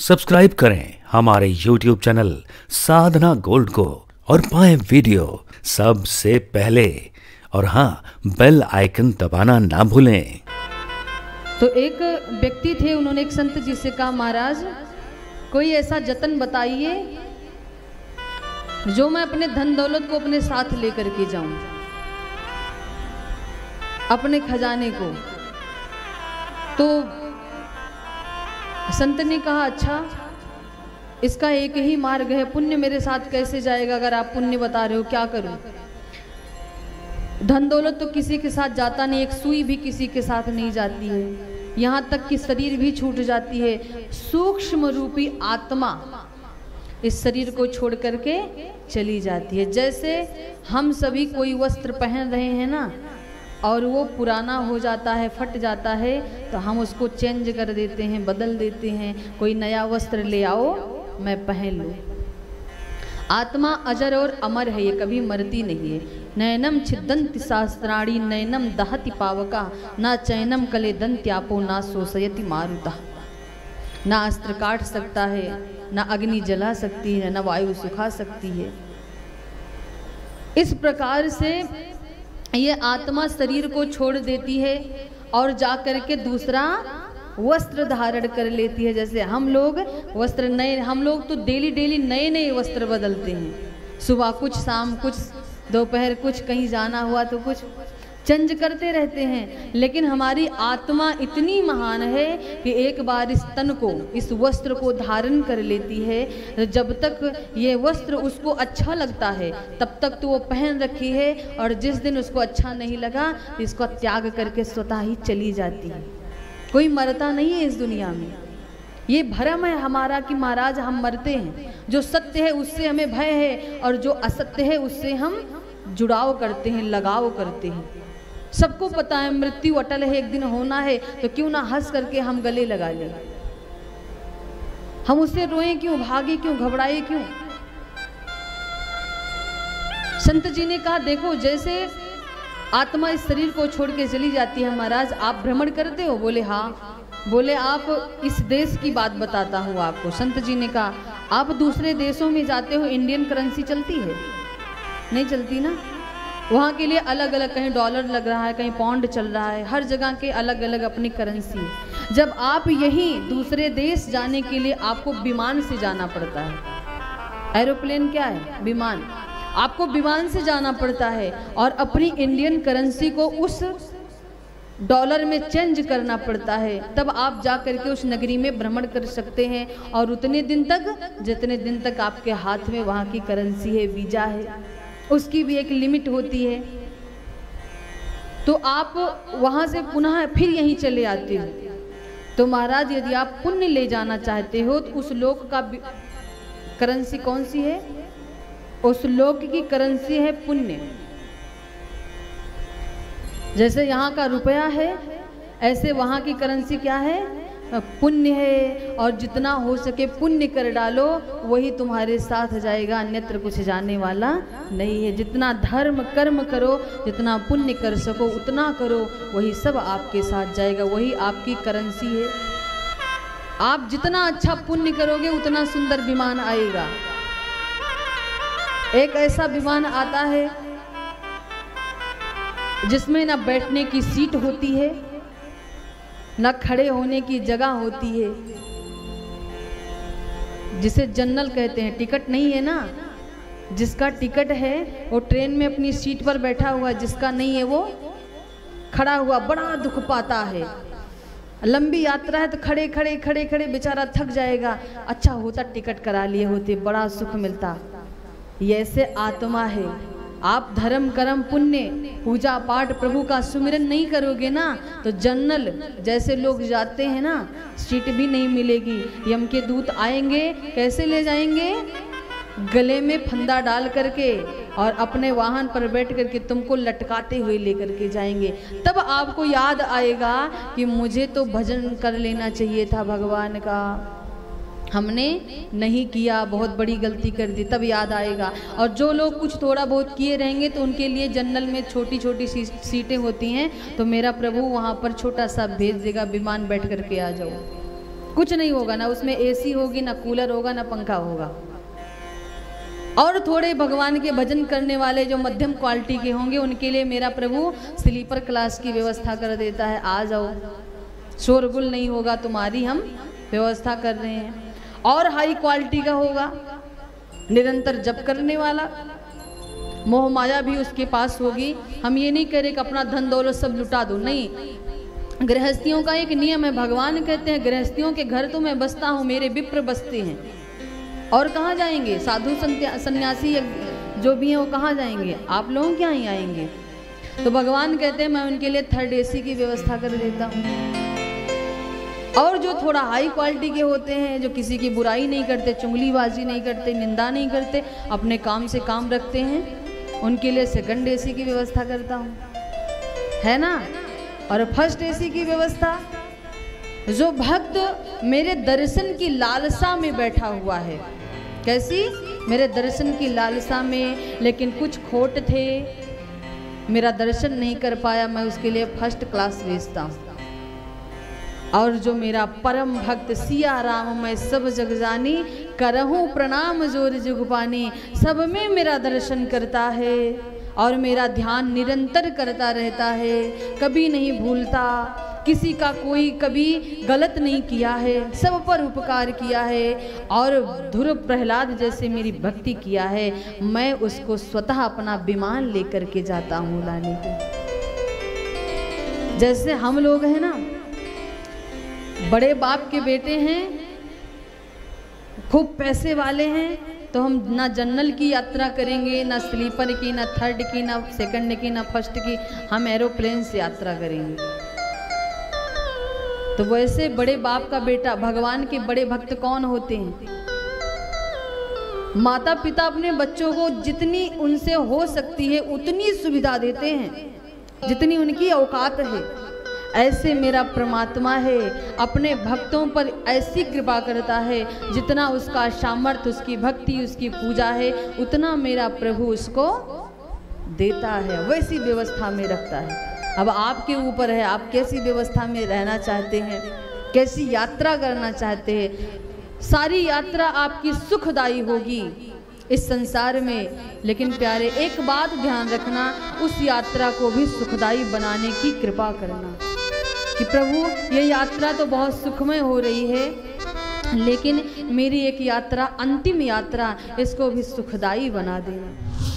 Subscribe करें हमारे YouTube channel साधना gold को और पाएं वीडियो सबसे पहले। और हाँ, बेल आइकन दबाना ना भूलें। तो एक व्यक्ति थे, उन्होंने एक संत जी से कहा, महाराज कोई ऐसा जतन बताइए जो मैं अपने धन दौलत को अपने साथ लेकर के जाऊं, अपने खजाने को। तो संत ने कहा, अच्छा इसका एक ही मार्ग है, पुण्य मेरे साथ कैसे जाएगा? अगर आप पुण्य बता रहे हो, क्या करूं? धन दौलत तो किसी के साथ जाता नहीं, एक सुई भी किसी के साथ नहीं जाती है, यहाँ तक कि शरीर भी छूट जाती है। सूक्ष्म रूपी आत्मा इस शरीर को छोड़ करके चली जाती है। जैसे हम सभी कोई वस्त्र पहन रहे हैं ना, और वो पुराना हो जाता है, फट जाता है, तो हम उसको चेंज कर देते हैं, बदल देते हैं। कोई नया वस्त्र ले आओ, मैं पहन लूँ। आत्मा अजर और अमर है, ये कभी मरती नहीं है। नयनम छिदंति शास्त्राणी नयनम दहति पावका ना चैनम कले दंत्यापो ना शोषयति मारुता। ना अस्त्र काट सकता है, ना अग्नि जला सकती है, ना वायु सुखा सकती है। इस प्रकार से ये आत्मा शरीर को छोड़ देती है और जा करके दूसरा वस्त्र धारण कर लेती है। जैसे हम लोग वस्त्र नए, हम लोग तो डेली नए नए वस्त्र बदलते हैं, सुबह कुछ, शाम कुछ, दोपहर कुछ, कहीं जाना हुआ तो कुछ चेंज करते रहते हैं। लेकिन हमारी आत्मा इतनी महान है कि एक बार इस तन को, इस वस्त्र को धारण कर लेती है। जब तक ये वस्त्र उसको अच्छा लगता है तब तक तो वो पहन रखी है, और जिस दिन उसको अच्छा नहीं लगा तो इसको त्याग करके स्वतः ही चली जाती है। कोई मरता नहीं है इस दुनिया में। ये भ्रम है हमारा कि महाराज हम मरते हैं। जो सत्य है उससे हमें भय है, और जो असत्य है उससे हम जुड़ाव करते हैं, लगाव करते हैं। सबको पता है मृत्यु अटल है, एक दिन होना है, तो क्यों ना हंस करके हम गले लगा लें। हम उससे रोएं क्यों, भागे क्यों, घबराए क्यों? संत जी ने कहा, देखो जैसे आत्मा इस शरीर को छोड़ के चली जाती है। महाराज आप भ्रमण करते हो? बोले हाँ। बोले आप इस देश की बात बताता हूँ आपको। संत जी ने कहा, आप दूसरे देशों में जाते हो, इंडियन करेंसी चलती है? नहीं चलती ना। वहाँ के लिए अलग अलग, कहीं डॉलर लग रहा है, कहीं पाउंड चल रहा है, हर जगह के अलग अलग अपनी करेंसी है। जब आप यहीं दूसरे देश जाने के लिए आपको विमान से जाना पड़ता है। एरोप्लेन क्या है? विमान। आपको विमान से जाना पड़ता है और अपनी इंडियन करेंसी को उस डॉलर में चेंज करना पड़ता है। तब आप जा करके उस नगरी में भ्रमण कर सकते हैं, और उतने दिन तक जितने दिन तक आपके हाथ में वहाँ की करेंसी है, वीजा है, उसकी भी एक लिमिट होती है। तो आप वहाँ से पुनः फिर यहीं चले आते हो। तो महाराज यदि आप पुण्य ले जाना चाहते हो तो उस लोक का करेंसी कौन सी है? उस लोक की करेंसी है पुण्य। जैसे यहाँ का रुपया है, ऐसे वहाँ की करेंसी क्या है? पुण्य है। और जितना हो सके पुण्य कर डालो, वही तुम्हारे साथ जाएगा, अन्यत्र कुछ जाने वाला नहीं है। जितना धर्म कर्म करो, जितना पुण्य कर सको उतना करो, वही सब आपके साथ जाएगा, वही आपकी करेंसी है। आप जितना अच्छा पुण्य करोगे उतना सुंदर विमान आएगा। एक ऐसा विमान आता है जिसमें ना बैठने की सीट होती है, ना खड़े होने की जगह होती है, जिसे जनरल कहते हैं। टिकट नहीं है ना। जिसका टिकट है वो ट्रेन में अपनी सीट पर बैठा हुआ, जिसका नहीं है वो खड़ा हुआ, बड़ा दुख पाता है। लंबी यात्रा है तो खड़े खड़े खड़े खड़े बेचारा थक जाएगा। अच्छा होता टिकट करा लिए होते, बड़ा सुख मिलता। ये ऐसे आत्मा है। आप धर्म कर्म पुण्य पूजा पाठ प्रभु का सुमिरन नहीं करोगे ना, तो जनरल जैसे लोग जाते हैं ना, सीट भी नहीं मिलेगी। यम के दूत आएंगे, कैसे ले जाएंगे? गले में फंदा डाल करके और अपने वाहन पर बैठ करके तुमको लटकाते हुए लेकर के जाएंगे। तब आपको याद आएगा कि मुझे तो भजन कर लेना चाहिए था भगवान का, हमने नहीं किया, बहुत बड़ी गलती कर दी। तब याद आएगा। और जो लोग कुछ थोड़ा बहुत किए रहेंगे तो उनके लिए जनरल में छोटी छोटी सीटें होती हैं, तो मेरा प्रभु वहाँ पर छोटा सा भेज देगा, विमान बैठ करके आ जाओ। कुछ नहीं होगा, ना उसमें एसी होगी, ना कूलर होगा, ना पंखा होगा। और थोड़े भगवान के भजन करने वाले जो मध्यम क्वालिटी के होंगे उनके लिए मेरा प्रभु स्लीपर क्लास की व्यवस्था कर देता है, आ जाओ, शोरगुल नहीं होगा, तुम्हारी हम व्यवस्था कर रहे हैं। और हाई क्वालिटी का होगा, निरंतर जप करने वाला, मोह माया भी उसके पास होगी। हम ये नहीं कह रहे कि अपना धन दौलत सब लुटा दो, नहीं। गृहस्थियों का एक नियम है, भगवान कहते हैं गृहस्थियों के घर तो मैं बसता हूँ, मेरे विप्र बसते हैं। और कहाँ जाएंगे? साधु सन्यासी जो भी हैं वो कहाँ जाएंगे? आप लोगों के यहाँ ही आएंगे। तो भगवान कहते हैं मैं उनके लिए 3rd AC की व्यवस्था कर देता हूँ। और जो थोड़ा हाई क्वालिटी के होते हैं, जो किसी की बुराई नहीं करते, चुगलीबाजी नहीं करते, निंदा नहीं करते, अपने काम से काम रखते हैं, उनके लिए 2nd AC की व्यवस्था करता हूँ, है ना। और 1st AC की व्यवस्था, जो भक्त मेरे दर्शन की लालसा में बैठा हुआ है। कैसी? मेरे दर्शन की लालसा में, लेकिन कुछ खोट थे, मेरा दर्शन नहीं कर पाया, मैं उसके लिए 1st क्लास भेजता हूँ। और जो मेरा परम भक्त सिया राम मैं सब जग जानी, करहूँ प्रणाम जोर जुग पानी, सब में मेरा दर्शन करता है और मेरा ध्यान निरंतर करता रहता है, कभी नहीं भूलता, किसी का कोई कभी गलत नहीं किया है, सब पर उपकार किया है। और ध्रुव प्रहलाद जैसे मेरी भक्ति किया है, मैं उसको स्वतः अपना विमान लेकर के जाता हूँ लाने को। जैसे हम लोग हैं ना, बड़े बाप के बेटे हैं, खूब पैसे वाले हैं, तो हम ना जनरल की यात्रा करेंगे, ना स्लीपर की, ना 3rd की, ना 2nd की, ना 1st की, हम एरोप्लेन से यात्रा करेंगे। तो वैसे बड़े बाप का बेटा, भगवान के बड़े भक्त कौन होते हैं? माता पिता अपने बच्चों को जितनी उनसे हो सकती है उतनी सुविधा देते हैं, जितनी उनकी औकात है। ऐसे मेरा परमात्मा है, अपने भक्तों पर ऐसी कृपा करता है, जितना उसका सामर्थ्य, उसकी भक्ति, उसकी पूजा है, उतना मेरा प्रभु उसको देता है, वैसी व्यवस्था में रखता है। अब आपके ऊपर है, आप कैसी व्यवस्था में रहना चाहते हैं, कैसी यात्रा करना चाहते हैं। सारी यात्रा आपकी सुखदायी होगी इस संसार में, लेकिन प्यारे एक बात ध्यान रखना, उस यात्रा को भी सुखदायी बनाने की कृपा करना कि प्रभु ये यात्रा तो बहुत सुखमय हो रही है, लेकिन मेरी एक यात्रा, अंतिम यात्रा, इसको भी सुखदायी बना देना।